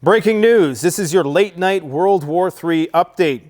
Breaking news. This is your late night World War III update.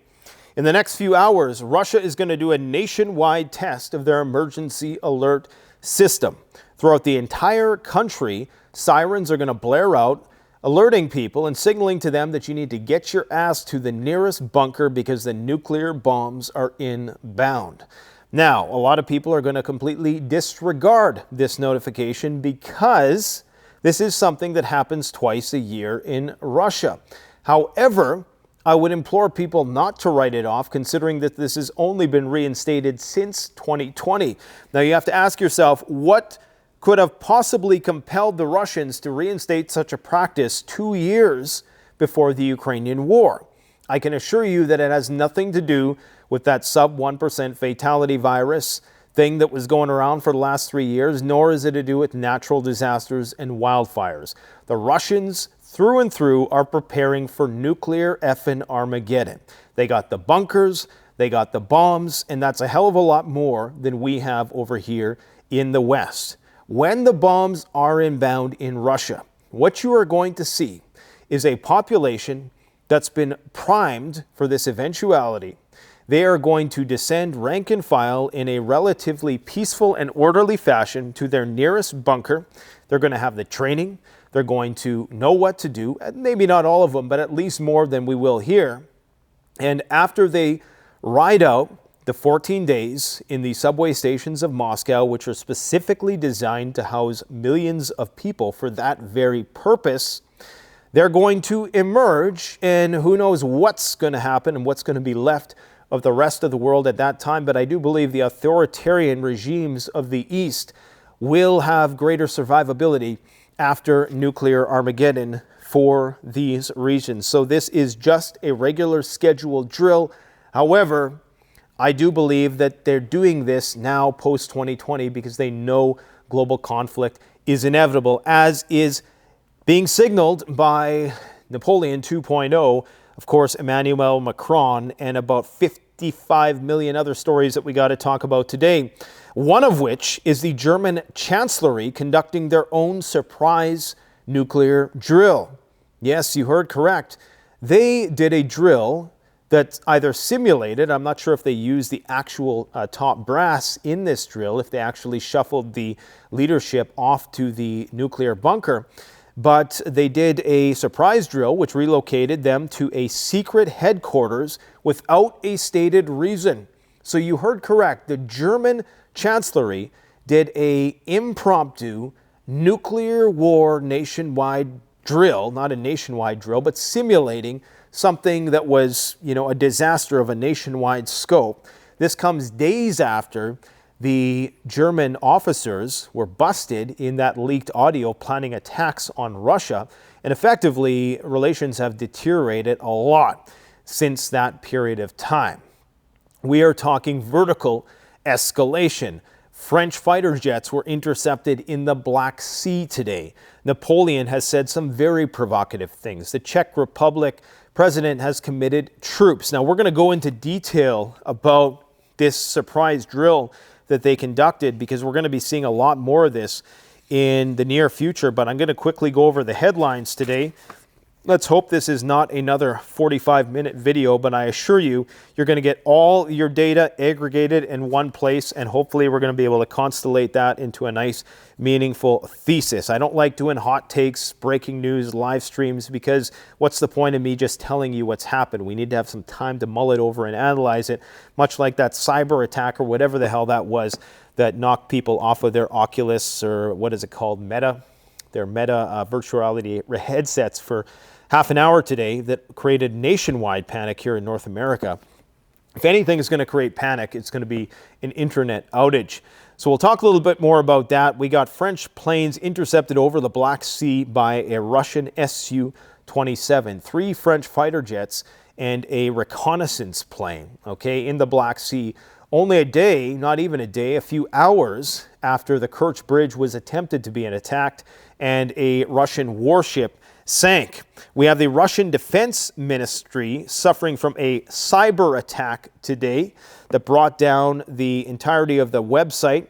In the next few hours, Russia is going to do a nationwide test of their emergency alert system. Throughout the entire country, sirens are going to blare out, alerting people and signaling to them that you need to get your ass to the nearest bunker because the nuclear bombs are inbound. Now, a lot of people are going to completely disregard this notification because this is something that happens twice a year in Russia. However, I would implore people not to write it off, considering that this has only been reinstated since 2020. Now, you have to ask yourself, what could have possibly compelled the Russians to reinstate such a practice 2 years before the Ukrainian war? I can assure you that it has nothing to do with that sub 1% fatality virus thing that was going around for the last 3 years, nor is it to do with natural disasters and wildfires. The Russians, through and through, are preparing for nuclear effing Armageddon. They got the bunkers, they got the bombs, and that's a hell of a lot more than we have over here in the West. When the bombs are inbound in Russia, what you are going to see is a population that's been primed for this eventuality. They are going to descend rank and file in a relatively peaceful and orderly fashion to their nearest bunker. They're going to have the training. They're going to know what to do. Maybe not all of them, but at least more than we will here. And after they ride out the 14 days in the subway stations of Moscow, which are specifically designed to house millions of people for that very purpose, they're going to emerge, and who knows what's going to happen and what's going to be left of the rest of the world at that time. But I do believe the authoritarian regimes of the East will have greater survivability after nuclear Armageddon for these regions. So this is just a regular scheduled drill. However, I do believe that they're doing this now post-2020 because they know global conflict is inevitable, as is being signaled by Napoleon 2.0, of course, Emmanuel Macron, and about 55 million other stories that we got to talk about today. One of which is the German Chancellery conducting their own surprise nuclear drill. Yes, you heard correct. They did a drill that either simulated, I'm not sure if they used the actual top brass in this drill, if they actually shuffled the leadership off to the nuclear bunker, but they did a surprise drill which relocated them to a secret headquarters without a stated reason. So you heard correct. The German Chancellery did a impromptu nuclear war nationwide drill, not a nationwide drill, but simulating something that was, a disaster of a nationwide scope. This comes days after the German officers were busted in that leaked audio planning attacks on Russia, and effectively relations have deteriorated a lot since that period of time. We are talking vertical escalation. French fighter jets were intercepted in the Black Sea today. Napoleon has said some very provocative things. The Czech Republic president has committed troops. Now, we're going to go into detail about this surprise drill that they conducted because we're going to be seeing a lot more of this in the near future, but I'm going to quickly go over the headlines today. Let's hope this is not another 45-minute video, but I assure you, you're going to get all your data aggregated in one place, and hopefully we're going to be able to constellate that into a nice, meaningful thesis. I don't like doing hot takes, breaking news, live streams, because what's the point of me just telling you what's happened? We need to have some time to mull it over and analyze it, much like that cyber attack or whatever the hell that was that knocked people off of their Oculus, or what is it called, their Meta virtual reality headsets for half an hour today, that created nationwide panic here in North America. If anything is going to create panic, it's going to be an internet outage. So we'll talk a little bit more about that. We got French planes intercepted over the Black Sea by a Russian Su-27, 3 French fighter jets and a reconnaissance plane, in the Black Sea. Only a day, not even a day, a few hours after the Kerch Bridge was attempted to be attacked and a Russian warship sank. We have the Russian Defense Ministry suffering from a cyber attack today that brought down the entirety of the website,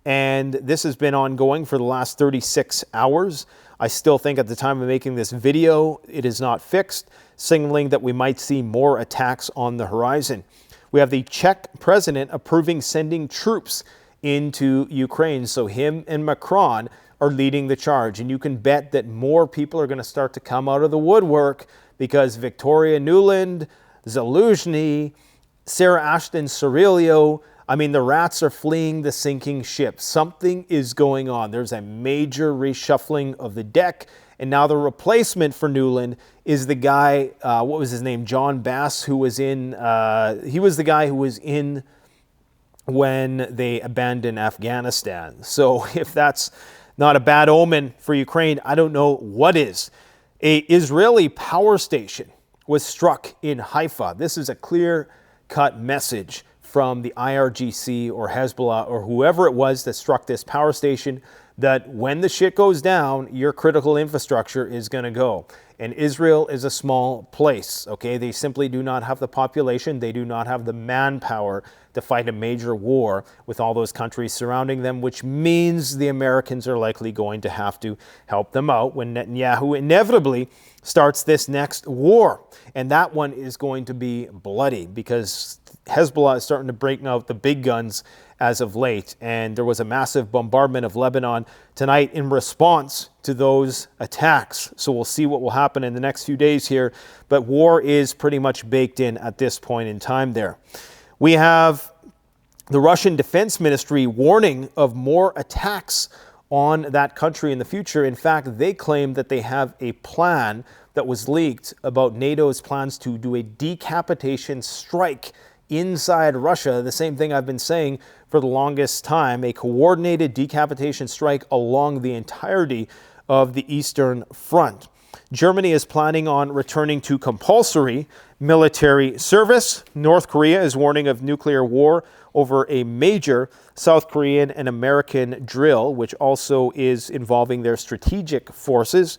and this has been ongoing for the last 36 hours. I still think at the time of making this video, it is not fixed, signaling that we might see more attacks on the horizon. We have the Czech president approving sending troops into Ukraine. So him and Macron are leading the charge. And you can bet that more people are going to start to come out of the woodwork because Victoria Nuland, Zaluzhny, Sarah Ashton Cirillo, I mean, the rats are fleeing the sinking ship. Something is going on. There's a major reshuffling of the deck. And now the replacement for Nuland is the guy, what was his name? John Bass, who was in, he was the guy who was in when they abandoned Afghanistan. So if that's not a bad omen for Ukraine, I don't know what is. A Israeli power station was struck in Haifa. This is a clear-cut message from the IRGC or Hezbollah or whoever it was that struck this power station, that when the shit goes down, your critical infrastructure is going to go. And Israel is a small place, okay? They simply do not have the population. They do not have the manpower to fight a major war with all those countries surrounding them, which means the Americans are likely going to have to help them out when Netanyahu inevitably starts this next war. And that one is going to be bloody because Hezbollah is starting to break out the big guns as of late. And there was a massive bombardment of Lebanon tonight in response to those attacks. So we'll see what will happen in the next few days here. But war is pretty much baked in at this point in time there. We have the Russian Defense Ministry warning of more attacks on that country in the future. In fact, they claim that they have a plan that was leaked about NATO's plans to do a decapitation strike inside Russia, the same thing I've been saying for the longest time, a coordinated decapitation strike along the entirety of the Eastern Front. Germany is planning on returning to compulsory military service. North Korea is warning of nuclear war over a major South Korean and American drill, which also is involving their strategic forces.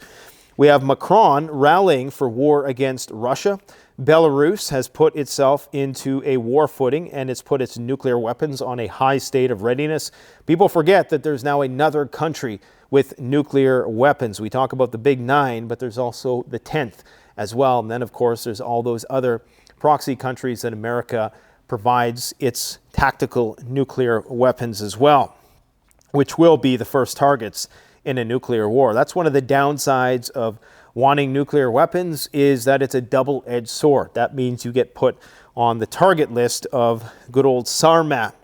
We have Macron rallying for war against Russia. Belarus has put itself into a war footing and it's put its nuclear weapons on a high state of readiness. People forget that there's now another country with nuclear weapons. We talk about the big 9, but there's also the 10th as well. And then, of course, there's all those other proxy countries that America provides its tactical nuclear weapons as well, which will be the first targets in a nuclear war. That's one of the downsides of wanting nuclear weapons, is that it's a double-edged sword. That means you get put on the target list of good old Sarmat.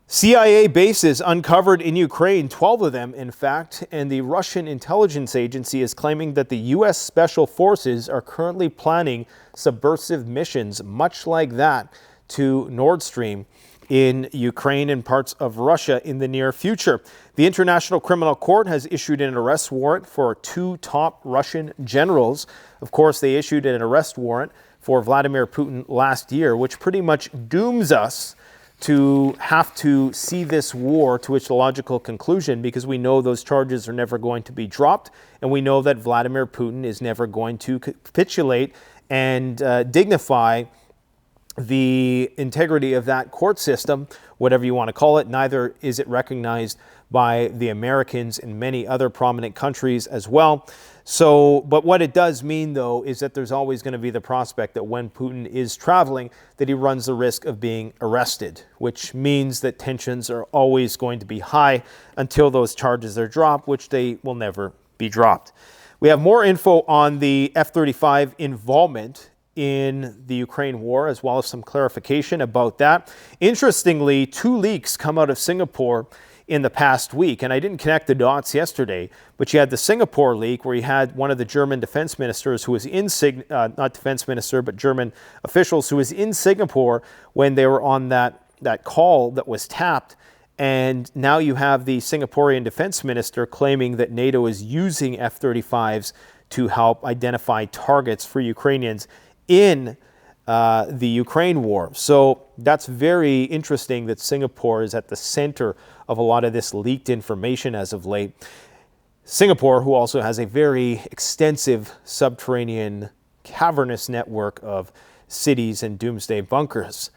CIA bases uncovered in Ukraine, 12 of them, in fact, and the Russian intelligence agency is claiming that the U.S. Special Forces are currently planning subversive missions, much like that to Nord Stream in Ukraine and parts of Russia in the near future. The International Criminal Court has issued an arrest warrant for 2 top Russian generals. Of course, they issued an arrest warrant for Vladimir Putin last year, which pretty much dooms us to have to see this war to its logical conclusion, because we know those charges are never going to be dropped, and we know that Vladimir Putin is never going to capitulate and dignify the integrity of that court system, whatever you want to call it. Neither is it recognized by the Americans in many other prominent countries as well. So, but what it does mean, though, is that there's always going to be the prospect that when Putin is traveling, that he runs the risk of being arrested, which means that tensions are always going to be high until those charges are dropped, which they will never be dropped. We have more info on the F-35 involvement in the Ukraine war, as well as some clarification about that. Interestingly, 2 leaks come out of Singapore in the past week, and I didn't connect the dots yesterday, but you had the Singapore leak where you had one of the German defense ministers who was in, not defense minister, but German officials who was in Singapore when they were on that call that was tapped. And now you have the Singaporean defense minister claiming that NATO is using F-35s to help identify targets for Ukrainians in the Ukraine war. So that's very interesting that Singapore is at the center of a lot of this leaked information as of late. Singapore, who also has a very extensive subterranean cavernous network of cities and doomsday bunkers.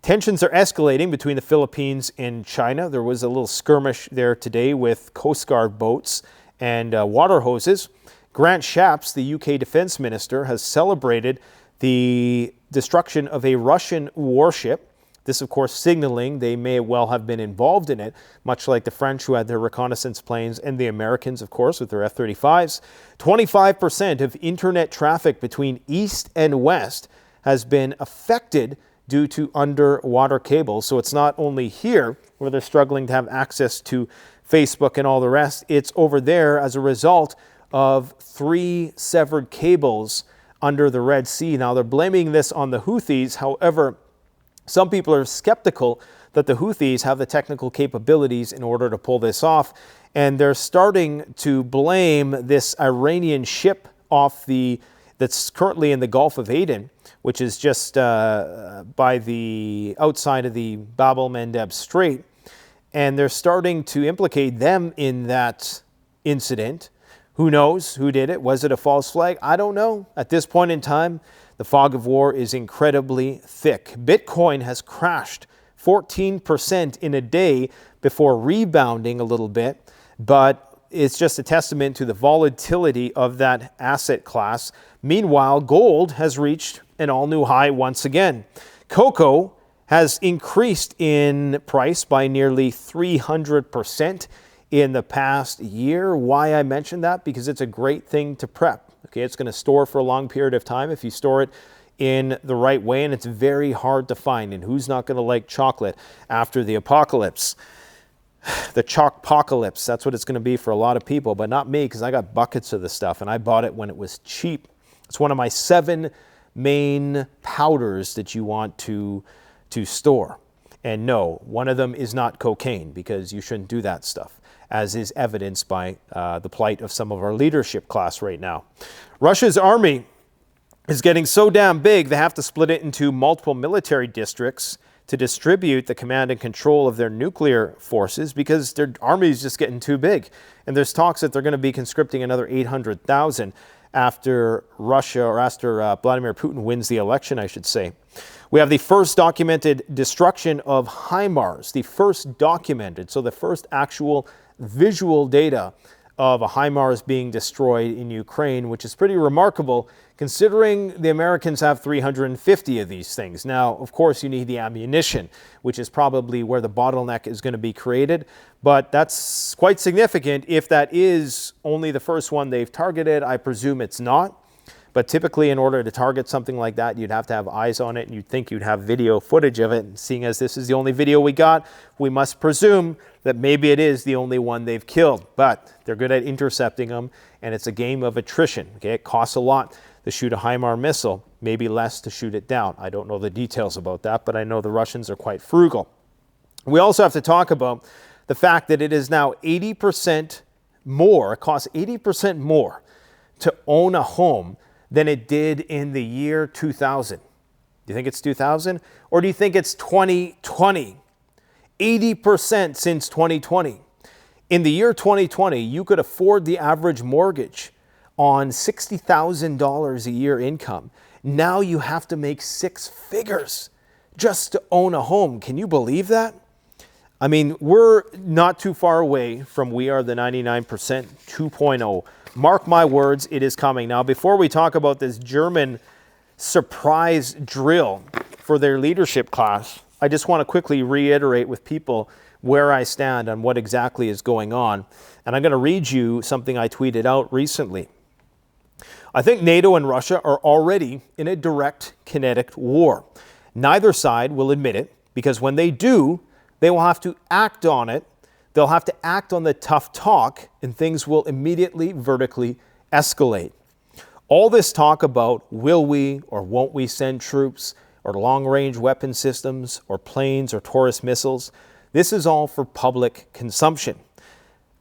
Tensions are escalating between the Philippines and China. There was a little skirmish there today with Coast Guard boats and water hoses. Grant Shapps, the UK Defence Minister, has celebrated the destruction of a Russian warship. This, of course, signaling they may well have been involved in it, much like the French who had their reconnaissance planes and the Americans, of course, with their F-35s. 25% of internet traffic between east and west has been affected due to underwater cables. So it's not only here where they're struggling to have access to Facebook and all the rest, it's over there as a result of 3 severed cables under the Red Sea. Now, they're blaming this on the Houthis. However, some people are skeptical that the Houthis have the technical capabilities in order to pull this off, and they're starting to blame this Iranian ship that's currently in the Gulf of Aden, which is just by the outside of the Bab el-Mandeb Strait, and they're starting to implicate them in that incident. Who knows who did it? Was it a false flag? I don't know. At this point in time, the fog of war is incredibly thick. Bitcoin has crashed 14% in a day before rebounding a little bit, but it's just a testament to the volatility of that asset class. Meanwhile, gold has reached an all-new high once again. Cocoa has increased in price by nearly 300% in the past year. Why I mentioned that? Because it's a great thing to prep. Okay, it's going to store for a long period of time if you store it in the right way, and it's very hard to find. And who's not going to like chocolate after the apocalypse? The chalk-pocalypse, that's what it's going to be for a lot of people, but not me, because I got buckets of this stuff, and I bought it when it was cheap. It's one of my 7 main powders that you want to store. And no, one of them is not cocaine, because you shouldn't do that stuff, as is evidenced by the plight of some of our leadership class right now. Russia's army is getting so damn big, they have to split it into multiple military districts to distribute the command and control of their nuclear forces, because their army is just getting too big. And there's talks that they're going to be conscripting another 800,000 after Russia, or after Vladimir Putin wins the election, I should say. We have the first documented destruction of HIMARS, the first documented, so the first actual visual data of a HIMARS being destroyed in Ukraine, which is pretty remarkable considering the Americans have 350 of these things. Now, of course, you need the ammunition, which is probably where the bottleneck is going to be created, but that's quite significant. If that is only the first one they've targeted, I presume it's not. But typically, in order to target something like that, you'd have to have eyes on it, and you'd think you'd have video footage of it. And seeing as this is the only video we got, we must presume that maybe it is the only one they've killed. But they're good at intercepting them, and it's a game of attrition. Okay, it costs a lot to shoot a HIMARS missile, maybe less to shoot it down. I don't know the details about that, but I know the Russians are quite frugal. We also have to talk about the fact that it is now 80% more, it costs 80% more to own a home than it did in the year 2000. Do you think it's 2000? Or do you think it's 2020? 80% since 2020. In the year 2020, you could afford the average mortgage on $60,000 a year income. Now you have to make 6 figures just to own a home. Can you believe that? I mean, we're not too far away from We Are the 99% 2.0. Mark my words, it is coming. Now, before we talk about this German surprise drill for their leadership class, I just want to quickly reiterate with people where I stand on what exactly is going on. And I'm going to read you something I tweeted out recently. I think NATO and Russia are already in a direct kinetic war. Neither side will admit it, because when they do, they will have to act on it. They'll have to act on the tough talk, and things will immediately vertically escalate. All this talk about will we or won't we send troops or long-range weapon systems or planes or Taurus missiles, this is all for public consumption.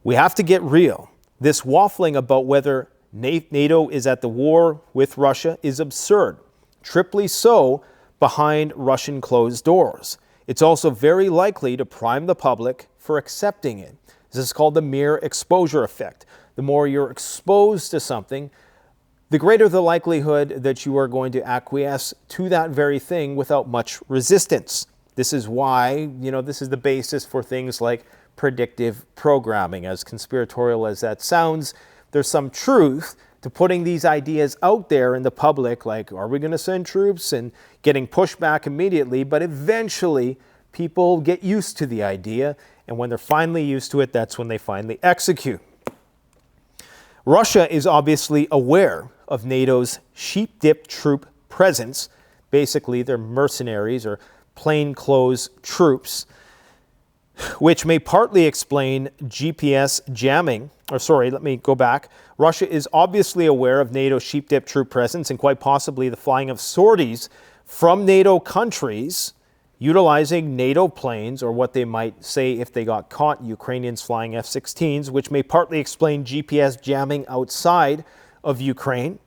We have to get real. This waffling about whether NATO is at the war with Russia is absurd, triply so behind Russian closed doors. It's also very likely to prime the public for accepting it. This is called the mere exposure effect. The more you're exposed to something, the greater the likelihood that you are going to acquiesce to that very thing without much resistance. This is why, this is the basis for things like predictive programming. As conspiratorial as that sounds, there's some truth to putting these ideas out there in the public, like, are we going to send troops, and getting pushback immediately, but eventually people get used to the idea, and when they're finally used to it, that's when they finally execute. Russia is obviously aware of NATO's sheep-dip troop presence. Basically, they're mercenaries or plainclothes troops, which may partly explain GPS jamming. Let me go back. Russia is obviously aware of NATO's sheep-dip troop presence and quite possibly the flying of sorties from NATO countries utilizing NATO planes, or what they might say if they got caught, Ukrainians flying F-16s, which may partly explain GPS jamming outside of Ukraine.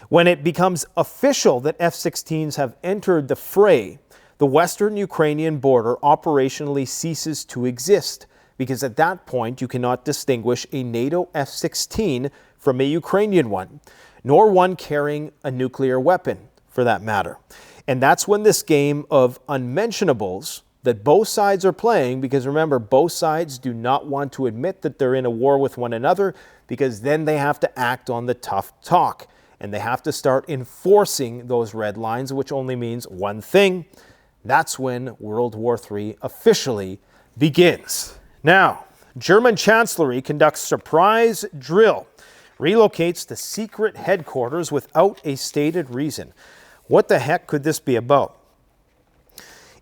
When it becomes official that F-16s have entered the fray, the western Ukrainian border operationally ceases to exist, because at that point you cannot distinguish a NATO F-16 from a Ukrainian one, nor one carrying a nuclear weapon, for that matter. And that's when this game of unmentionables that both sides are playing, because remember, both sides do not want to admit that they're in a war with one another, because then they have to act on the tough talk, and they have to start enforcing those red lines, which only means one thing. That's when World War III officially begins. Now, German Chancellery conducts surprise drill, relocates to secret headquarters without a stated reason. What the heck could this be about?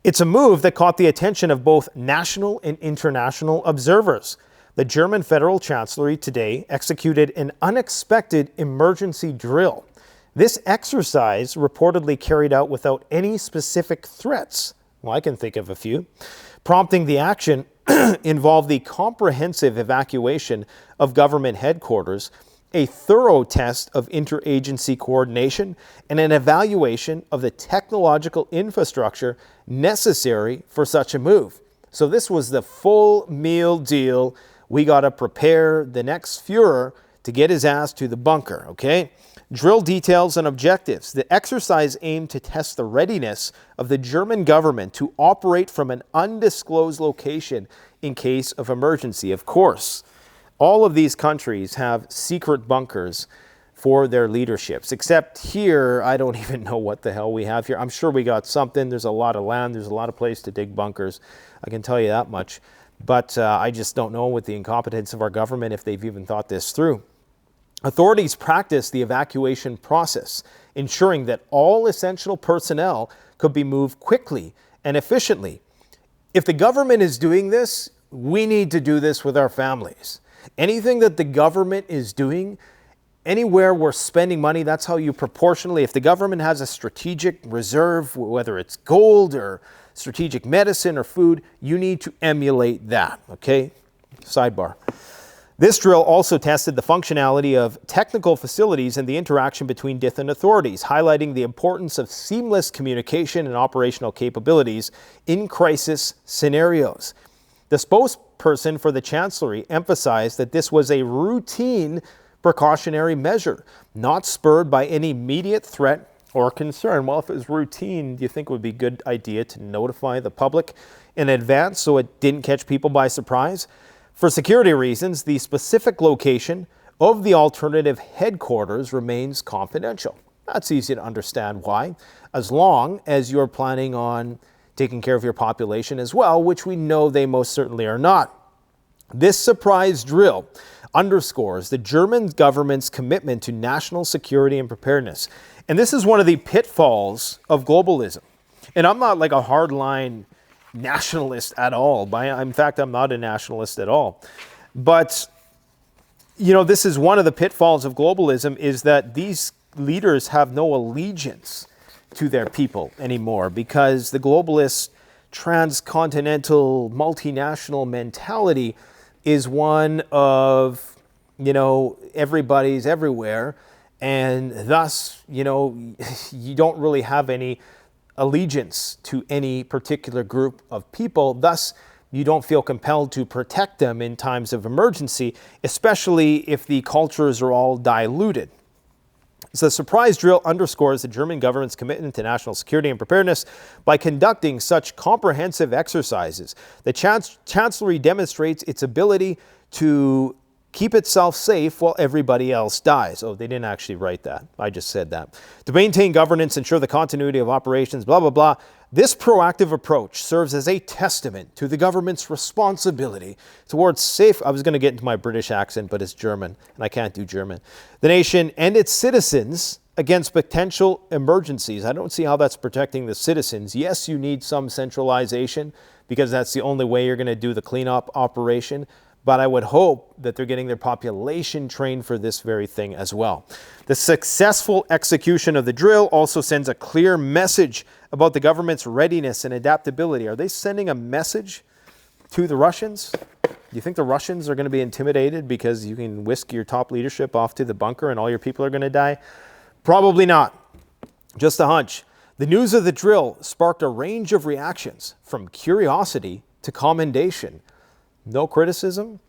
It's a move that caught the attention of both national and international observers. The German Federal Chancellery today executed an unexpected emergency drill. This exercise, reportedly carried out without any specific threats, well, I can think of a few, prompting the action involved the comprehensive evacuation of government headquarters, a thorough test of interagency coordination, and an evaluation of the technological infrastructure necessary for such a move. So this was the full meal deal. We got to prepare the next Führer to get his ass to the bunker, okay? Drill details and objectives. The exercise aimed to test the readiness of the German government to operate from an undisclosed location in case of emergency. Of course, all of these countries have secret bunkers for their leaderships, except here, I don't even know what the hell we have here. I'm sure we got something. There's a lot of land. There's a lot of place to dig bunkers. I can tell you that much. But I just don't know, with the incompetence of our government, if they've even thought this through. Authorities practice the evacuation process, ensuring that all essential personnel could be moved quickly and efficiently. If the government is doing this, we need to do this with our families. Anything that the government is doing, anywhere we're spending money, that's how you proportionally, if the government has a strategic reserve, whether it's gold or strategic medicine or food, you need to emulate that, okay? Sidebar. This drill also tested the functionality of technical facilities and the interaction between different authorities, highlighting the importance of seamless communication and operational capabilities in crisis scenarios. The spokesperson for the Chancellery emphasized that this was a routine precautionary measure, not spurred by any immediate threat or concern. Well, if it was routine, do you think it would be a good idea to notify the public in advance so it didn't catch people by surprise? For security reasons, the specific location of the alternative headquarters remains confidential. That's easy to understand why, as long as you're planning on taking care of your population as well, which we know they most certainly are not. This surprise drill underscores the German government's commitment to national security and preparedness. And this is one of the pitfalls of globalism. And I'm not like a hardline nationalist at all. In fact, I'm not a nationalist at all. But, you know, this is one of the pitfalls of globalism, is that these leaders have no allegiance to their people anymore, because the globalist transcontinental multinational mentality is one of, you know, everybody's everywhere, and thus, you know, you don't really have any allegiance to any particular group of people. Thus, you don't feel compelled to protect them in times of emergency, especially if the cultures are all diluted. So the surprise drill underscores the German government's commitment to national security and preparedness by conducting such comprehensive exercises. The Chancellery demonstrates its ability to keep itself safe while everybody else dies. Oh, they didn't actually write that. I just said that. To maintain governance, ensure the continuity of operations, blah, blah, blah. This proactive approach serves as a testament to the government's responsibility towards safe... I was going to get into my British accent, but it's German, and I can't do German. The nation and its citizens against potential emergencies. I don't see how that's protecting the citizens. Yes, you need some centralization because that's the only way you're going to do the cleanup operation. But I would hope that they're getting their population trained for this very thing as well. The successful execution of the drill also sends a clear message about the government's readiness and adaptability. Are they sending a message to the Russians? Do you think the Russians are going to be intimidated because you can whisk your top leadership off to the bunker and all your people are going to die? Probably not. Just a hunch. The news of the drill sparked a range of reactions, from curiosity to commendation. No criticism?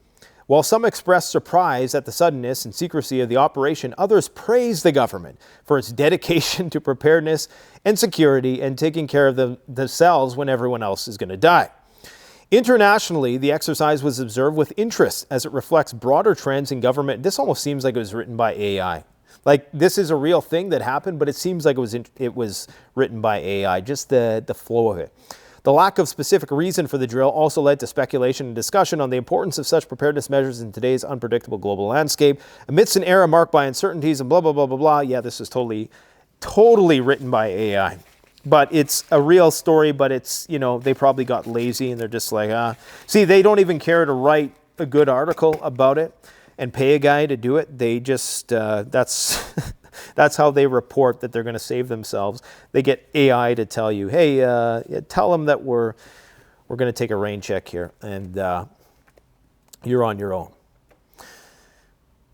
While some expressed surprise at the suddenness and secrecy of the operation, others praised the government for its dedication to preparedness and security and taking care of themselves when everyone else is going to die. Internationally, the exercise was observed with interest as it reflects broader trends in government. This almost seems like it was written by AI. Like, this is a real thing that happened, but it seems like it was written by AI, just the flow of it. The lack of specific reason for the drill also led to speculation and discussion on the importance of such preparedness measures in today's unpredictable global landscape. Amidst an era marked by uncertainties and blah, blah, blah, blah, blah. Yeah, this is totally written by AI. But it's a real story, but it's, they probably got lazy and they're just like, See, they don't even care to write a good article about it and pay a guy to do it. They just, that's how they report that they're going to save themselves. They get AI to tell you, hey, tell them that we're going to take a rain check here, and you're on your own.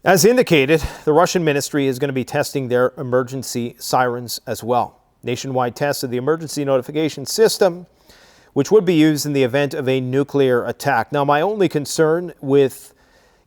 As indicated, the Russian ministry is going to be testing their emergency sirens as well. Nationwide tests of the emergency notification system, which would be used in the event of a nuclear attack. Now, my only concern with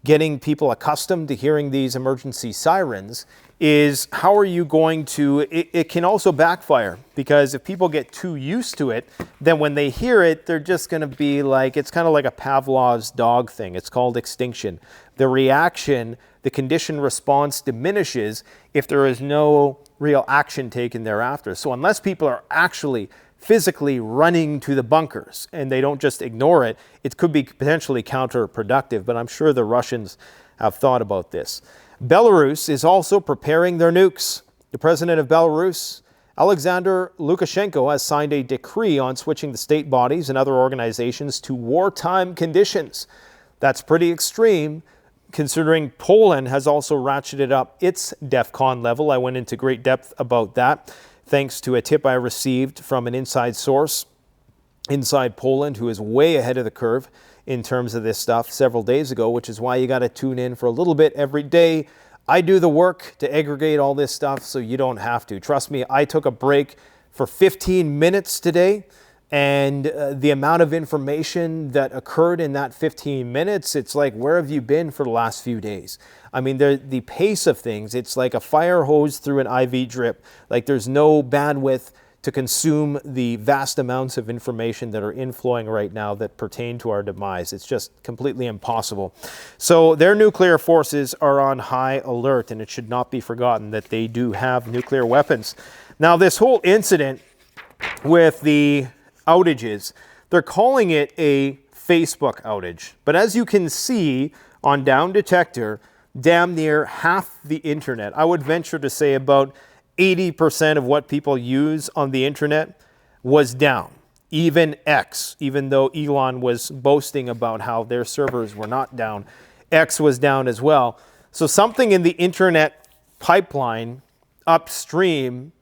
getting people accustomed to hearing these emergency sirens is how are you going to, it can also backfire, because if people get too used to it, then when they hear it, they're just going to be like, it's kind of like a Pavlov's dog thing. It's called extinction. The reaction, the conditioned response diminishes if there is no real action taken thereafter. So unless people are actually physically running to the bunkers and they don't just ignore it, it could be potentially counterproductive, but I'm sure the Russians have thought about this. Belarus is also preparing their nukes. The president of Belarus, Alexander Lukashenko, has signed a decree on switching the state bodies and other organizations to wartime conditions. That's pretty extreme, considering Poland has also ratcheted up its DEFCON level. I went into great depth about that, thanks to a tip I received from an inside source inside Poland who is way ahead of the curve in terms of this stuff several days ago, which is why you got to tune in for a little bit every day. I do the work to aggregate all this stuff so you don't have to. Trust me, I took a break for 15 minutes today, and the amount of information that occurred in that 15 minutes, it's like, where have you been for the last few days? I mean, the pace of things, it's like a fire hose through an IV drip. Like, there's no bandwidth to consume the vast amounts of information that are inflowing right now that pertain to our demise. It's just completely impossible. So their nuclear forces are on high alert, and it should not be forgotten that they do have nuclear weapons. Now, this whole incident with the outages, they're calling it a Facebook outage. But as you can see on Down Detector, damn near half the internet, I would venture to say about 80% of what people use on the internet was down. Even X, even though Elon was boasting about how their servers were not down, X was down as well. So something in the internet pipeline upstream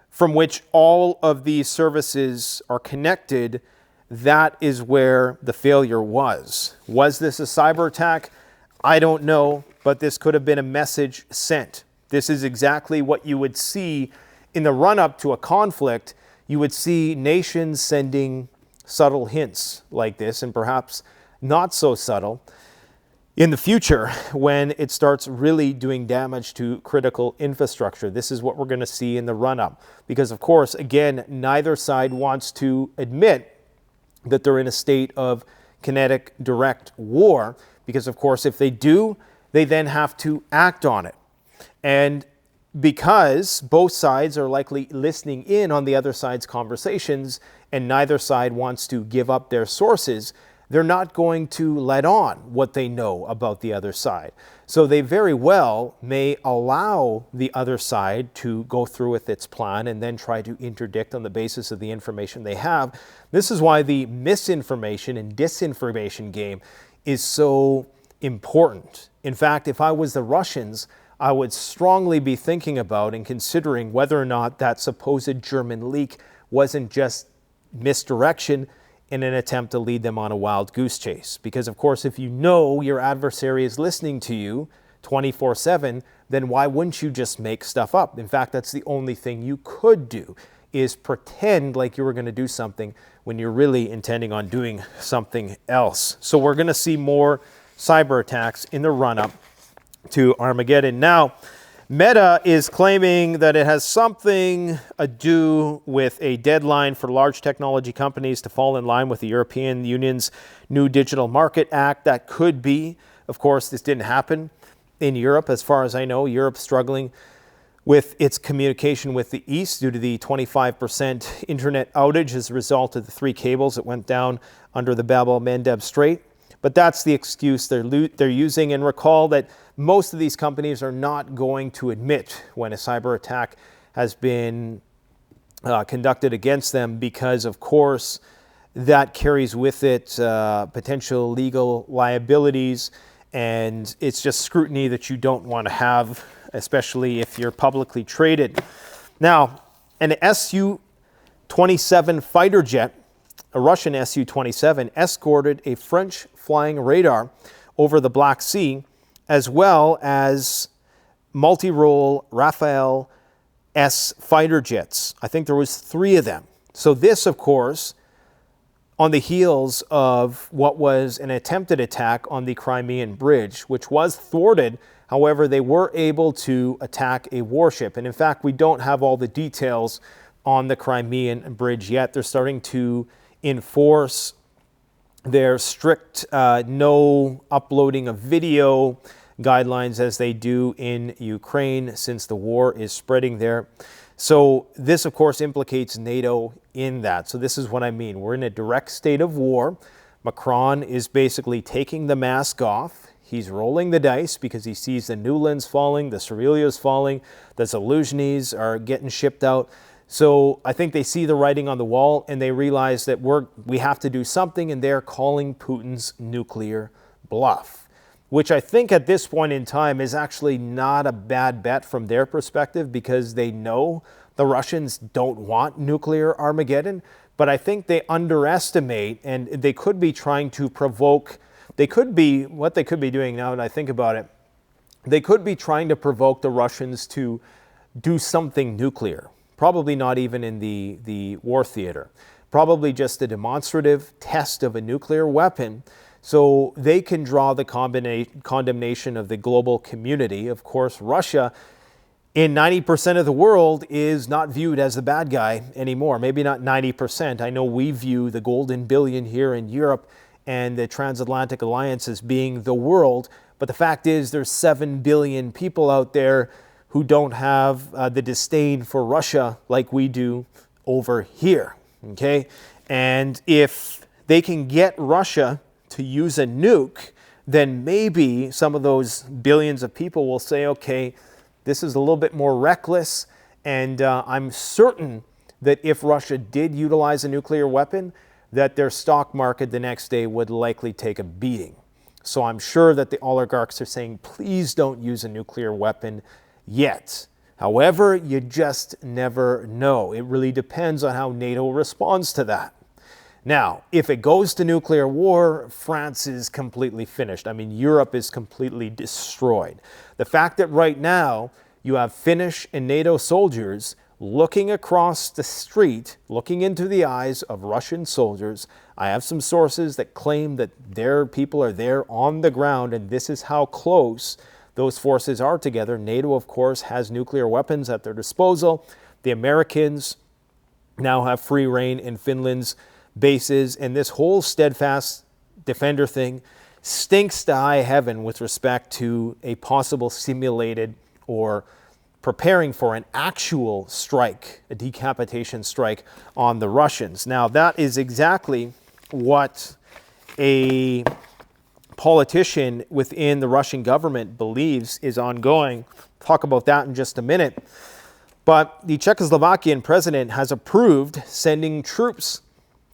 from which all of these services are connected, that is where the failure was. Was this a cyber attack? I don't know, but this could have been a message sent. This is exactly what you would see in the run-up to a conflict. You would see nations sending subtle hints like this, and perhaps not so subtle. in the future, when it starts really doing damage to critical infrastructure. This is what we're going to see in the run-up. Because, of course, again, neither side wants to admit that they're in a state of kinetic direct war. Because, of course, if they do, they then have to act on it. And because both sides are likely listening in on the other side's conversations, and neither side wants to give up their sources, they're not going to let on what they know about the other side. So they very well may allow the other side to go through with its plan and then try to interdict on the basis of the information they have. This is why the misinformation and disinformation game is so important. In fact, if I was the Russians, I would strongly be thinking about and considering whether or not that supposed German leak wasn't just misdirection in an attempt to lead them on a wild goose chase. Because, of course, if you know your adversary is listening to you 24/7, then why wouldn't you just make stuff up? In fact, that's the only thing you could do, is pretend like you were going to do something when you're really intending on doing something else. So we're going to see more cyber attacks in the run-up to Armageddon. Now, Meta is claiming that it has something to do with a deadline for large technology companies to fall in line with the European Union's new Digital Market Act. That could be. Of course, this didn't happen in Europe. As far as I know, Europe's struggling with its communication with the East due to the 25% internet outage as a result of the 3 cables that went down under the Bab el-Mandeb Strait. But that's the excuse they're using. And recall that most of these companies are not going to admit when a cyber attack has been conducted against them because, of course, that carries with it potential legal liabilities. And it's just scrutiny that you don't want to have, especially if you're publicly traded. Now, an Su-27 fighter jet, a Russian Su-27, escorted a French flying radar over the Black Sea, as well as multi-role Rafale S fighter jets. I think there was 3 of them. So this, of course, on the heels of what was an attempted attack on the Crimean Bridge, which was thwarted. However, they were able to attack a warship. And in fact, we don't have all the details on the Crimean Bridge yet. They're starting to enforce their strict no uploading of video guidelines as they do in Ukraine since the war is spreading there. So this, of course, implicates NATO in that. So this is what I mean. We're in a direct state of war. Macron is basically taking the mask off. He's rolling the dice because he sees the Newlands falling, the Cerullios falling, the Zaluzhnys are getting shipped out. So I think they see the writing on the wall and they realize that we have to do something, and they're calling Putin's nuclear bluff, which I think at this point in time is actually not a bad bet from their perspective because they know the Russians don't want nuclear Armageddon. But I think they underestimate, and they could be trying to provoke, what they could be doing now that I think about it, they could be trying to provoke the Russians to do something nuclear. Probably not even in the war theater. Probably just a demonstrative test of a nuclear weapon so they can draw the condemnation of the global community. Of course, Russia, in 90% of the world, is not viewed as the bad guy anymore. Maybe not 90%. I know we view the golden billion here in Europe and the transatlantic alliance as being the world. But the fact is there's 7 billion people out there who don't have the disdain for Russia like we do over here, okay? And if they can get Russia to use a nuke, then maybe some of those billions of people will say, okay, this is a little bit more reckless, and I'm certain that if Russia did utilize a nuclear weapon, that their stock market the next day would likely take a beating. So I'm sure that the oligarchs are saying, please don't use a nuclear weapon yet. However, you just never know. It really depends on how NATO responds to that. Now, if it goes to nuclear war, France is completely finished. I mean, Europe is completely destroyed. The fact that right now you have Finnish and NATO soldiers looking across the street, looking into the eyes of Russian soldiers. I have some sources that claim that their people are there on the ground, and this is how close those forces are together. NATO, of course, has nuclear weapons at their disposal. The Americans now have free reign in Finland's bases, and this whole steadfast defender thing stinks to high heaven with respect to a possible simulated or preparing for an actual strike, a decapitation strike on the Russians. Now, that is exactly what a politician within the Russian government believes is ongoing. Talk about that in just a minute. But the Czechoslovakian president has approved sending troops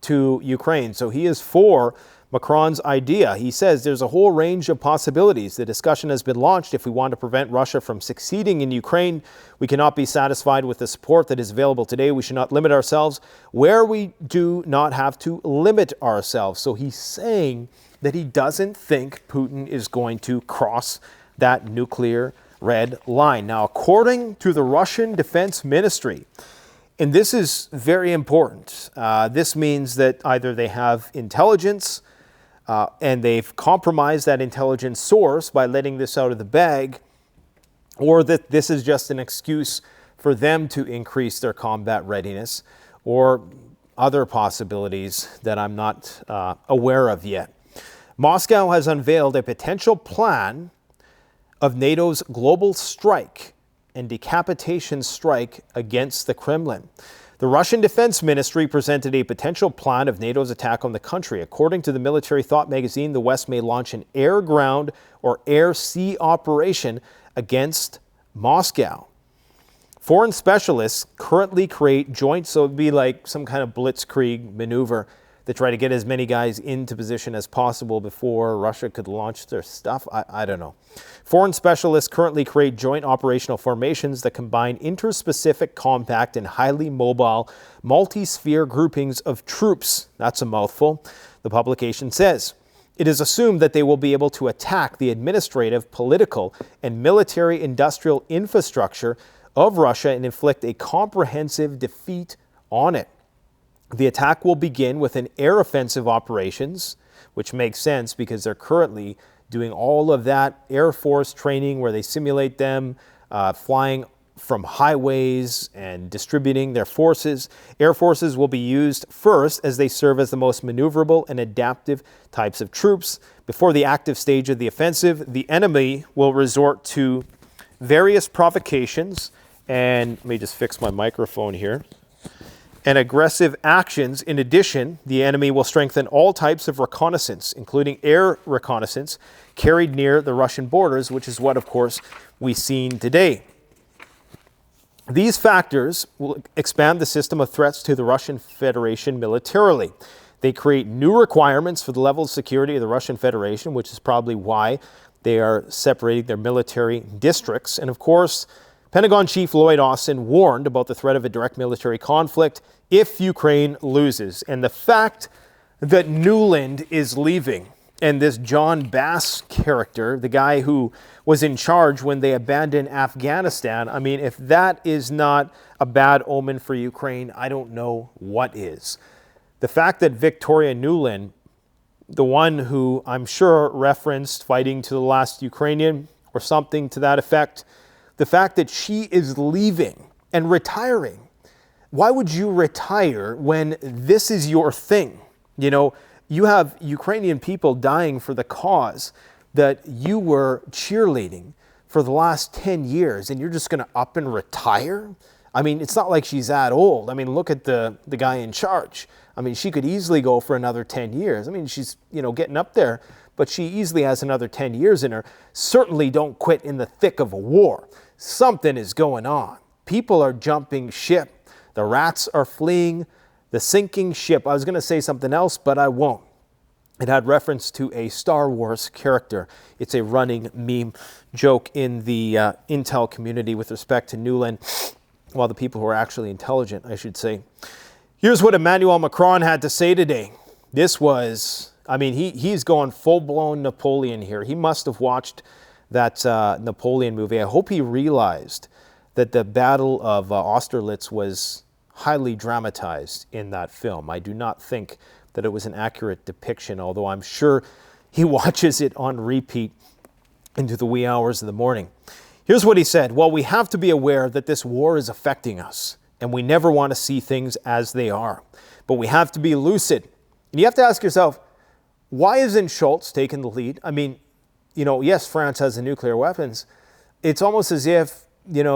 to Ukraine. So he is for Macron's idea. He says there's a whole range of possibilities. The discussion has been launched. If we want to prevent Russia from succeeding in Ukraine, we cannot be satisfied with the support that is available today. We should not limit ourselves where we do not have to limit ourselves. So he's saying that he doesn't think Putin is going to cross that nuclear red line. Now, according to the Russian Defense Ministry, and this is very important, this means that either they have intelligence and they've compromised that intelligence source by letting this out of the bag, or that this is just an excuse for them to increase their combat readiness, or other possibilities that I'm not aware of yet. Moscow has unveiled a potential plan of NATO's global strike and decapitation strike against the Kremlin. The Russian Defense Ministry presented a potential plan of NATO's attack on the country. According to the military thought magazine, the West may launch an air-ground or air-sea operation against Moscow. Foreign specialists currently create joint, so it would be like some kind of blitzkrieg maneuver to try to get as many guys into position as possible before Russia could launch their stuff. I don't know. Foreign specialists currently create joint operational formations that combine interspecific, compact, and highly mobile multi-sphere groupings of troops. That's a mouthful, the publication says. It is assumed that they will be able to attack the administrative, political, and military-industrial infrastructure of Russia and inflict a comprehensive defeat on it. The attack will begin with an air offensive operations, which makes sense because they're currently doing all of that Air Force training where they simulate them flying from highways and distributing their forces. Air forces will be used first as they serve as the most maneuverable and adaptive types of troops. Before the active stage of the offensive, the enemy will resort to various provocations, and let me just fix my microphone here, and aggressive actions. In addition, the enemy will strengthen all types of reconnaissance, including air reconnaissance, carried near the Russian borders, which is what, of course, we've seen today. These factors will expand the system of threats to the Russian Federation militarily. They create new requirements for the level of security of the Russian Federation, which is probably why they are separating their military districts. And of course, Pentagon Chief Lloyd Austin warned about the threat of a direct military conflict if Ukraine loses. And the fact that Nuland is leaving, and this John Bass character, the guy who was in charge when they abandoned Afghanistan, I mean, if that is not a bad omen for Ukraine, I don't know what is. The fact that Victoria Nuland, the one who I'm sure referenced fighting to the last Ukrainian or something to that effect, the fact that she is leaving and retiring. Why would you retire when this is your thing? You know, you have Ukrainian people dying for the cause that you were cheerleading for the last 10 years, and you're just going to up and retire? I mean, it's not like she's that old. I mean, look at the guy in charge. I mean, she could easily go for another 10 years. I mean, she's, getting up there, but she easily has another 10 years in her. Certainly don't quit in the thick of a war. Something is going on. People are jumping ship. The rats are fleeing the sinking ship. I was going to say something else, but I won't. It had reference to a Star Wars character. It's a running meme joke in the intel community with respect to Nuland. Well, the people who are actually intelligent, I should say. Here's what Emmanuel Macron had to say today. This was, I mean, he's going full-blown Napoleon here. He must have watched that Napoleon movie. I hope he realized that the Battle of Austerlitz was highly dramatized in that film. I do not think that it was an accurate depiction, although I'm sure he watches it on repeat into the wee hours of the morning. Here's what he said. Well, we have to be aware that this war is affecting us, and we never want to see things as they are. But we have to be lucid. And you have to ask yourself, why isn't Schultz taking the lead? I mean, yes, France has the nuclear weapons. It's almost as if,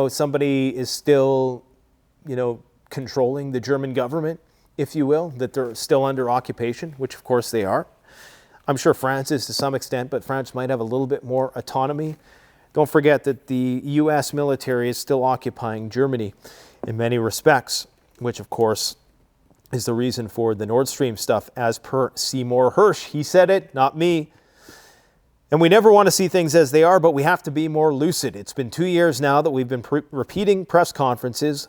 somebody is still, controlling the German government, if you will, that they're still under occupation, which of course they are. I'm sure France is to some extent, but France might have a little bit more autonomy. Don't forget that the U.S. military is still occupying Germany in many respects, which of course is the reason for the Nord Stream stuff, as per Seymour Hersh. He said it, not me. And we never want to see things as they are, but we have to be more lucid. It's been 2 years now that we've been repeating press conferences.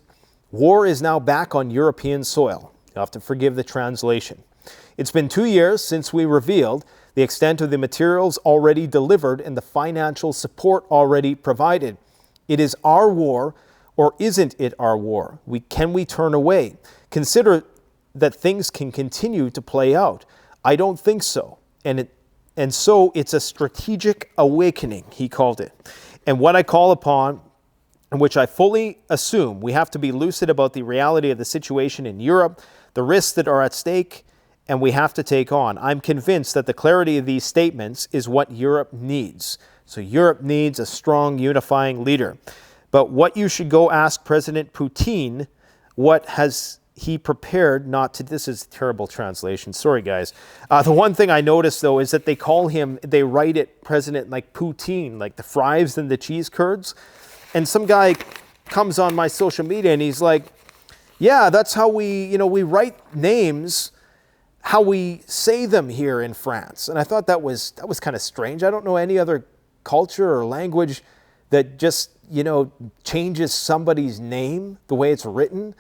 War is now back on European soil. You'll have to forgive the translation. It's been 2 years since we revealed the extent of the materials already delivered and the financial support already provided. It is our war, or isn't it our war? Can we turn away? Consider that things can continue to play out. I don't think so. And so it's a strategic awakening, he called it. And what I call upon, and which I fully assume, we have to be lucid about the reality of the situation in Europe, the risks that are at stake, and we have to take on. I'm convinced that the clarity of these statements is what Europe needs. So Europe needs a strong, unifying leader. But what you should go ask President Putin, what has he prepared not to, this is terrible translation, sorry guys. The one thing I noticed though is that they write it President like Poutine, like the fries and the cheese curds. And some guy comes on my social media and he's like, yeah, that's how we write names, how we say them here in France. And I thought that was kind of strange. I don't know any other culture or language that just, changes somebody's name, the way it's written,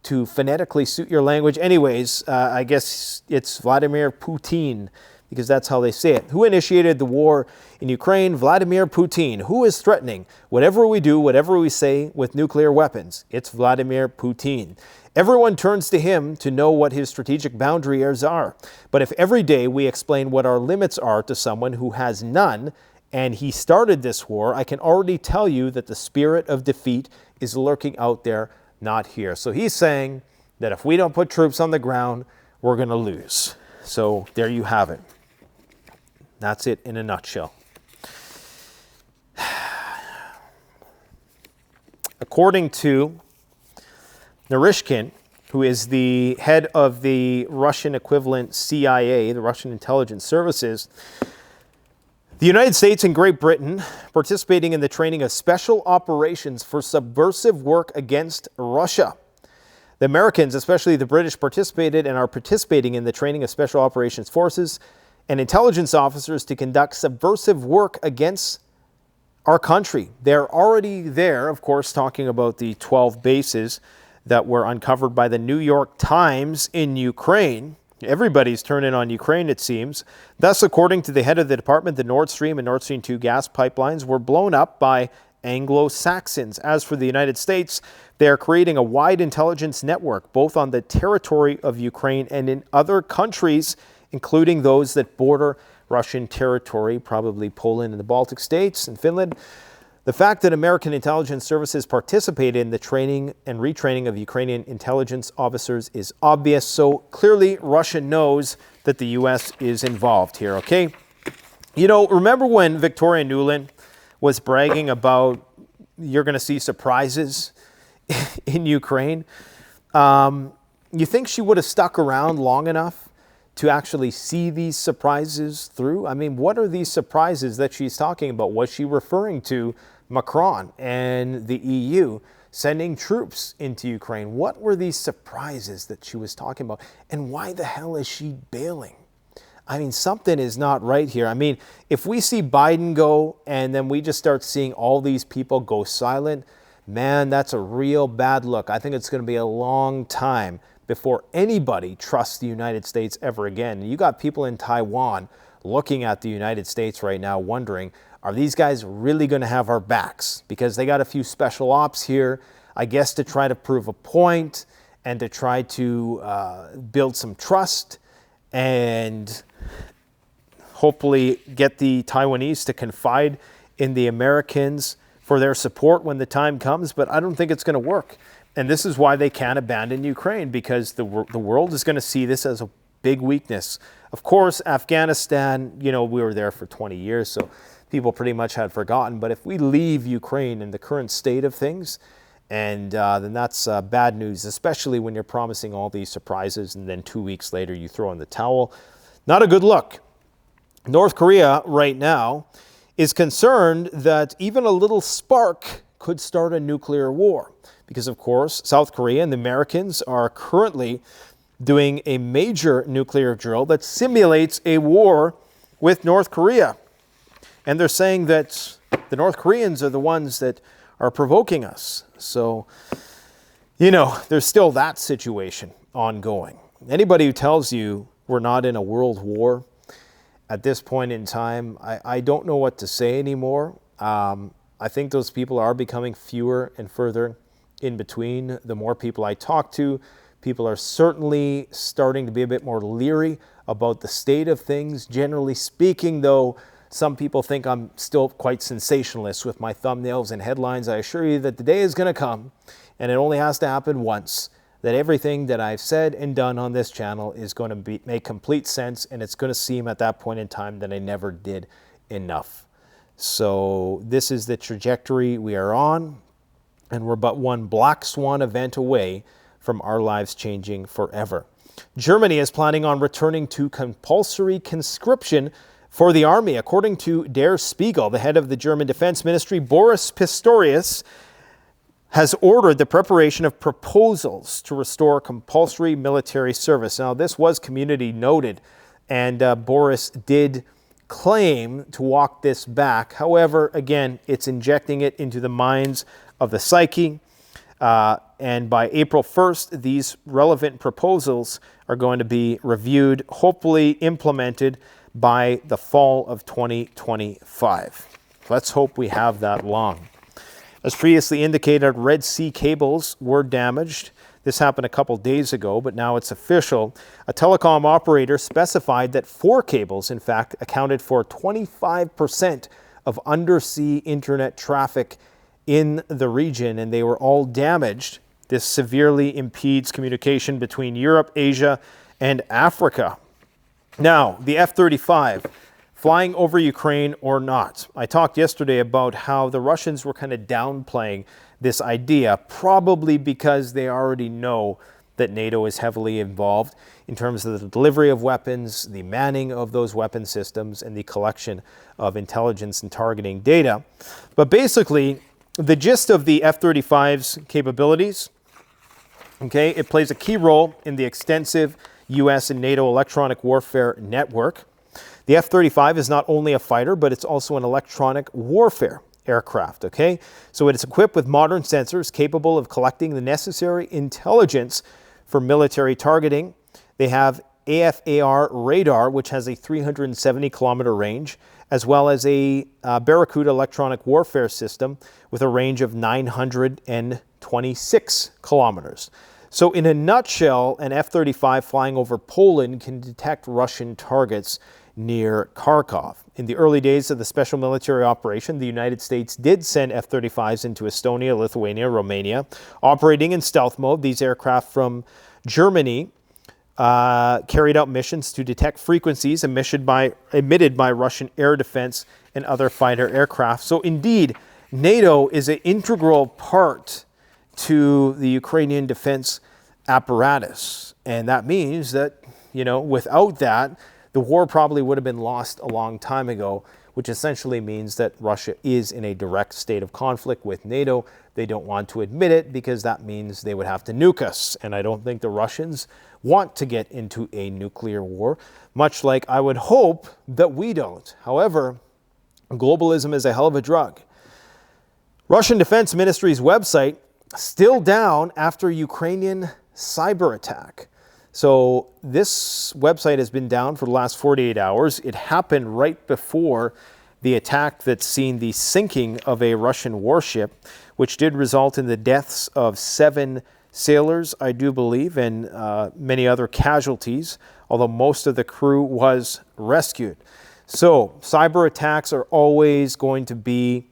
to phonetically suit your language. Anyways, I guess it's Vladimir Putin, because that's how they say it. Who initiated the war in Ukraine? Vladimir Putin. Who is threatening? Whatever we do, whatever we say with nuclear weapons, it's Vladimir Putin. Everyone turns to him to know what his strategic boundaries are. But if every day we explain what our limits are to someone who has none, and he started this war, I can already tell you that the spirit of defeat is lurking out there, not here. So he's saying that if we don't put troops on the ground, we're going to lose. So there you have it. That's it in a nutshell. According to Narishkin, who is the head of the Russian equivalent CIA, the Russian intelligence services, the United States and Great Britain participating in the training of special operations for subversive work against Russia. The Americans, especially the British, participated and are participating in the training of special operations forces and intelligence officers to conduct subversive work against our country. They're already there, of course, talking about the 12 bases that were uncovered by the New York Times in Ukraine. Everybody's turning on Ukraine, it seems. Thus, according to the head of the department, the Nord Stream and Nord Stream 2 gas pipelines were blown up by Anglo-Saxons. As for the United States, they are creating a wide intelligence network, both on the territory of Ukraine and in other countries, including those that border Russian territory, probably Poland and the Baltic states and Finland. The fact that American intelligence services participated in the training and retraining of Ukrainian intelligence officers is obvious. So clearly Russia knows that the U.S. is involved here, okay? Remember when Victoria Nuland was bragging about you're going to see surprises in Ukraine? You think she would have stuck around long enough to actually see these surprises through? I mean, what are these surprises that she's talking about? Was she referring to Macron and the EU sending troops into Ukraine? What were these surprises that she was talking about? And why the hell is she bailing? I mean, something is not right here. I mean, if we see Biden go and then we just start seeing all these people go silent, man, that's a real bad look. I think it's going to be a long time before anybody trusts the United States ever again. You got people in Taiwan looking at the United States right now wondering, Are these guys really going to have our backs? Because they got a few special ops here, I guess, to try to prove a point and to try to build some trust and hopefully get the Taiwanese to confide in the Americans for their support when the time comes. But I don't think it's going to work. And this is why they can't abandon Ukraine, because the world is going to see this as a big weakness. Of course, Afghanistan, we were there for 20 years, so people pretty much had forgotten. But if we leave Ukraine in the current state of things, and then that's bad news, especially when you're promising all these surprises and then 2 weeks later you throw in the towel. Not a good look. North Korea right now is concerned that even a little spark could start a nuclear war. Because, of course, South Korea and the Americans are currently doing a major nuclear drill that simulates a war with North Korea. And they're saying that the North Koreans are the ones that are provoking us. So, there's still that situation ongoing. Anybody who tells you we're not in a world war at this point in time, I don't know what to say anymore. I think those people are becoming fewer and further in between. The more people I talk to, people are certainly starting to be a bit more leery about the state of things. Generally speaking, though, some people think I'm still quite sensationalist with my thumbnails and headlines. I assure you that the day is going to come, and it only has to happen once, that everything that I've said and done on this channel is going to make complete sense, and it's going to seem at that point in time that I never did enough. So this is the trajectory we are on, and we're but one black swan event away from our lives changing forever. Germany is planning on returning to compulsory conscription for the army. According to Der Spiegel, the head of the German Defense Ministry, Boris Pistorius, has ordered the preparation of proposals to restore compulsory military service. Now, this was community noted, and Boris did claim to walk this back. However, again, it's injecting it into the minds of the psyche. And by April 1st, these relevant proposals are going to be reviewed, hopefully implemented by the fall of 2025. Let's hope we have that long. As previously indicated, Red Sea cables were damaged. This happened a couple days ago, but now it's official. A telecom operator specified that 4 cables, in fact, accounted for 25% of undersea internet traffic in the region, and they were all damaged. This severely impedes communication between Europe, Asia, and Africa. Now, the F-35, flying over Ukraine or not. I talked yesterday about how the Russians were kind of downplaying this idea, probably because they already know that NATO is heavily involved in terms of the delivery of weapons, the manning of those weapon systems, and the collection of intelligence and targeting data. But basically, the gist of the F-35's capabilities, okay, it plays a key role in the extensive U.S. and NATO electronic warfare network. The F-35 is not only a fighter, but it's also an electronic warfare aircraft, okay? So it is equipped with modern sensors capable of collecting the necessary intelligence for military targeting. They have AFAR radar, which has a 370-kilometer range, as well as a Barracuda electronic warfare system with a range of 926 kilometers. So in a nutshell, an F-35 flying over Poland can detect Russian targets near Kharkov. In the early days of the special military operation, the United States did send F-35s into Estonia, Lithuania, Romania. Operating in stealth mode, these aircraft from Germany carried out missions to detect frequencies emitted by Russian air defense and other fighter aircraft. So indeed, NATO is an integral part to the Ukrainian defense apparatus. And that means that, without that, the war probably would have been lost a long time ago, which essentially means that Russia is in a direct state of conflict with NATO. They don't want to admit it because that means they would have to nuke us. And I don't think the Russians want to get into a nuclear war, much like I would hope that we don't. However, globalism is a hell of a drug. Russian Defense Ministry's website still down after Ukrainian cyber attack. So this website has been down for the last 48 hours. It happened right before the attack that's seen the sinking of a Russian warship, which did result in the deaths of 7 sailors, I do believe, and many other casualties, although most of the crew was rescued. So cyber attacks are always going to be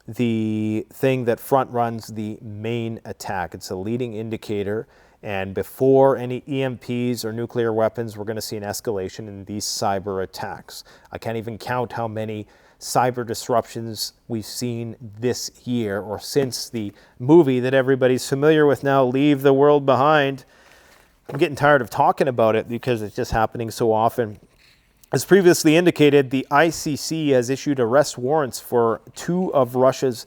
the thing that front runs the main attack. It's a leading indicator, and before any EMPs or nuclear weapons, we're going to see an escalation in these cyber attacks. I can't even count how many cyber disruptions we've seen this year, or since the movie that everybody's familiar with now, Leave the World Behind. I'm getting tired of talking about it because it's just happening so often. As previously indicated, the ICC has issued arrest warrants for 2 of Russia's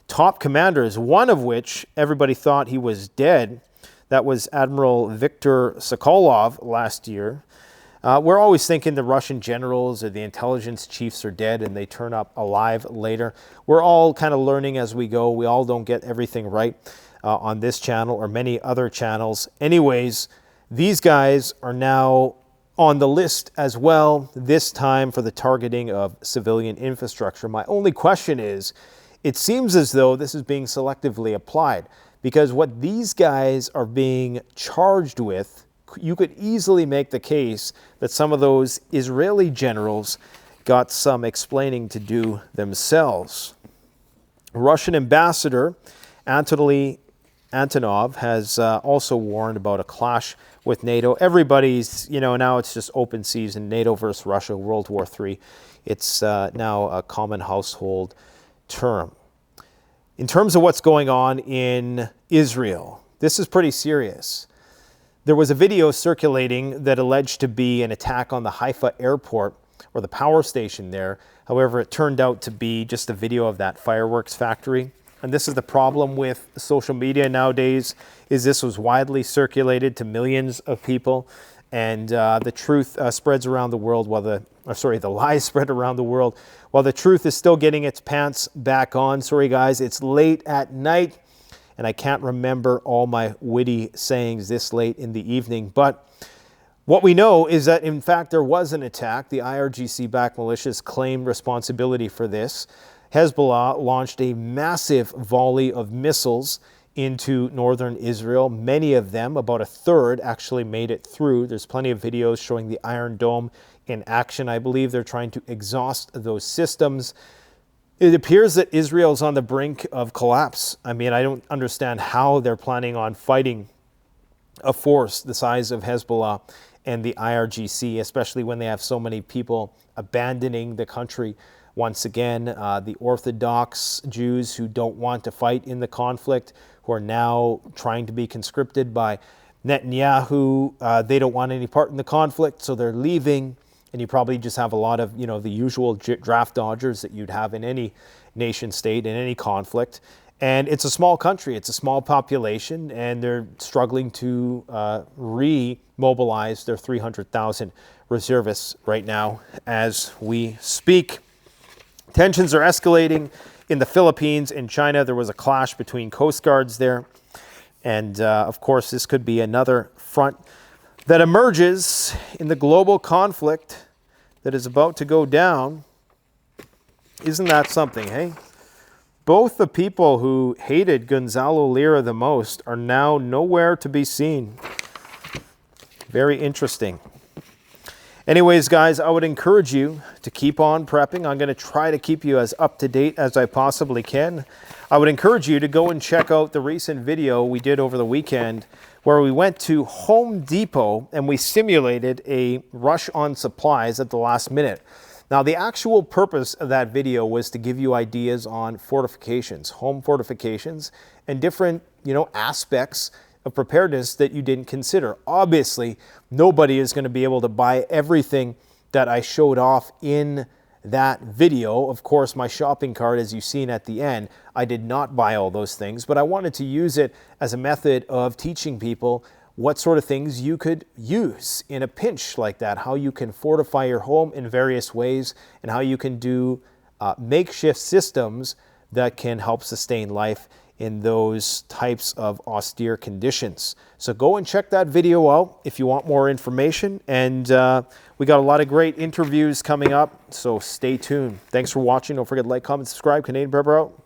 top commanders, one of which everybody thought he was dead. That was Admiral Viktor Sokolov last year. We're always thinking the Russian generals or the intelligence chiefs are dead and they turn up alive later. We're all kind of learning as we go. We all don't get everything right on this channel or many other channels. Anyways, these guys are now on the list as well, this time for the targeting of civilian infrastructure. My only question is, it seems as though this is being selectively applied, because what these guys are being charged with, you could easily make the case that some of those Israeli generals got some explaining to do themselves. Russian ambassador Anatoly Antonov has also warned about a clash with NATO. Everybody's, now it's just open season, NATO versus Russia, World War III. It's now a common household term. In terms of what's going on in Israel, this is pretty serious. There was a video circulating that alleged to be an attack on the Haifa airport or the power station there. However, it turned out to be just a video of that fireworks factory. And this is the problem with social media nowadays, is this was widely circulated to millions of people, and the truth spreads around the world while the lies spread around the world while the truth is still getting its pants back on. Sorry guys, it's late at night and I can't remember all my witty sayings this late in the evening, but what we know is that in fact there was an attack. The IRGC-backed militias claimed responsibility for this. Hezbollah launched a massive volley of missiles into northern Israel. Many of them, about a third, actually made it through. There's plenty of videos showing the Iron Dome in action. I believe they're trying to exhaust those systems. It appears that Israel's on the brink of collapse. I mean, I don't understand how they're planning on fighting a force the size of Hezbollah and the IRGC, especially when they have so many people abandoning the country. Once again, the Orthodox Jews who don't want to fight in the conflict, who are now trying to be conscripted by Netanyahu. They don't want any part in the conflict, so they're leaving. And you probably just have a lot of, the usual draft dodgers that you'd have in any nation state, in any conflict. And it's a small country, it's a small population, and they're struggling to re-mobilize their 300,000 reservists right now as we speak. Tensions are escalating in the Philippines and China. There was a clash between coast guards there. And of course, this could be another front that emerges in the global conflict that is about to go down. Isn't that something, hey? Both the people who hated Gonzalo Lira the most are now nowhere to be seen. Very interesting. Anyways, guys, I would encourage you to keep on prepping. I'm going to try to keep you as up to date as I possibly can. I would encourage you to go and check out the recent video we did over the weekend where we went to Home Depot and we simulated a rush on supplies at the last minute. Now, the actual purpose of that video was to give you ideas on fortifications, home fortifications, and different, aspects of preparedness that you didn't consider. Obviously, nobody is going to be able to buy everything that I showed off in that video. Of course, my shopping cart, as you've seen at the end, I did not buy all those things, but I wanted to use it as a method of teaching people what sort of things you could use in a pinch like that, how you can fortify your home in various ways, and how you can do makeshift systems that can help sustain life in those types of austere conditions. So go and check that video out if you want more information. And we got a lot of great interviews coming up, so stay tuned. Thanks for watching. Don't forget to like, comment, subscribe. Canadian Prepper out.